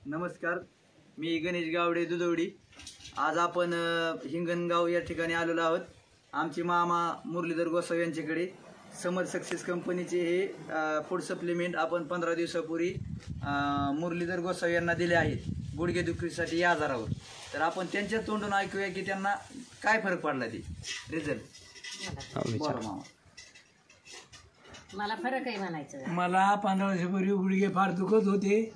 नमस्कार, मी गणेश गावडे दुधवडी। आज आपण हिंगणगाव या ठिकाणी आलेलो आहोत। आमचे मामा मुरलीधर गोसावी यांच्याकडे समर सक्सेस कंपनीचे हे फूड सप्लिमेंट आपण 15 दिवसापूर्वी मुरलीधर गोसावी यांना दिले आहेत गुडघेदुखीसाठी या आजारावर। तर आपण त्यांच्या तोंडून ऐकूया की त्यांना काय फरक पडला ते रिझल्ट। बरं मामा, मला फरक आहे म्हणायचं। मला 15 वर्षापूर्वी गुडघे फार दुखत होते,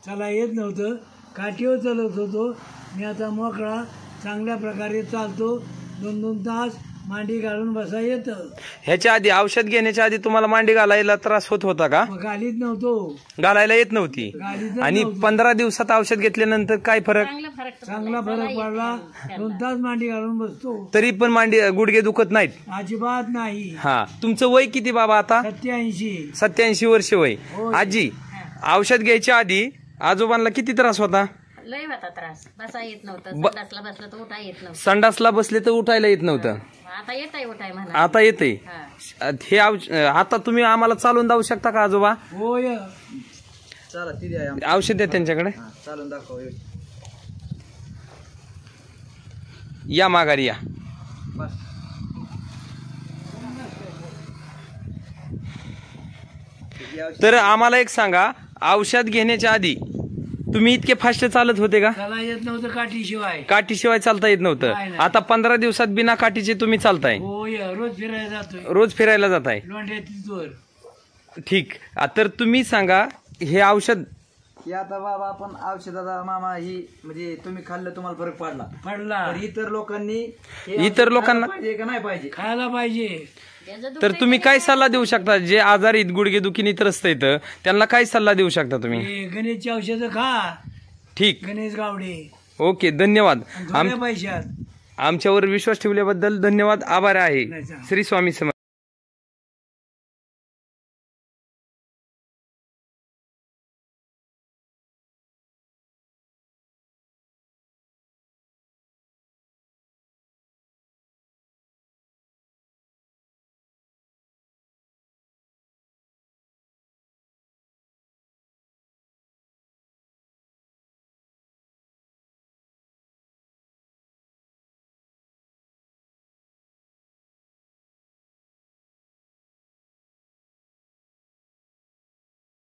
चला येत नव्हतं, काठीवर चालत होतो। मी आता मोकळा चांगल्या प्रकारे चालतो, 2-2 तास मांडी घालून बसा येतं। ह्याच्या आधी औषध घेण्याच्या आधी तुम्हाला मांडी घालायला त्रास होत होता का? घालीत नव्हतो, घालायला येत नव्हती। आणि 15 दिवसात औषध घेतल्यानंतर काय फरक? चांगला फरक पडला। 2 तास मांडी घालून बसतो, तरी पण मांडी गुडघे दुखत नाहीत अजिबात नाही। हा, तुमचं वय किती बाबा आता? 87 वर्ष वय। आजी, औषध घ्यायच्या आधी आजोबांना किती त्रास होता? लय होता त्रास, बसा येत नव्हतं, संडासला बसलं तर उठा येत नव्हतं, संडासला बसले तर उठायला येत नव्हतं। आता येतंय उठाय म्हणा। आता येते हे आता तुम्ही आम्हाला चालून जाऊ शकता का आजोबा? होय, चला ती द्या औषध द्या त्यांच्याकडे, चालून दाखव। या माघारी या। बस तर आम्हाला एक सांगा, औषध घेण्याच्या आधी तुम्ही इतके फास्ट चालत होते का? चला येत नव्हतं काठीशिवाय। काठीशिवाय चालता येत नव्हतं। आता 15 दिवसात बिना काठीचे तुम्ही चालताय? होय, रोज फिरायला जातोय, रोज फिरायला जाताय? लोंढ्यात। ठीक, तर तुम्ही सांगा हे औषध आता बाबा आपण औषधाचा मामा ही म्हणजे तुम्ही खाल्लं तुम्हाला फरक पडला तर इतर लोकांनी पाहिजे का नाही पाहिजे? खायला पाहिजे। तर तुम्ही काय सल्ला देऊ शकता जे आजारी गुडघेदुखीने त्रस्त आहेत त्यांना काय सल्ला देऊ शकता तुम्ही? गणेशची औषधं खा। ठीक, गणेश गावडे। ओके, धन्यवाद। पैशात आमच्यावर विश्वास ठेवल्याबद्दल धन्यवाद, आभार आहे। श्री स्वामी समर्थ।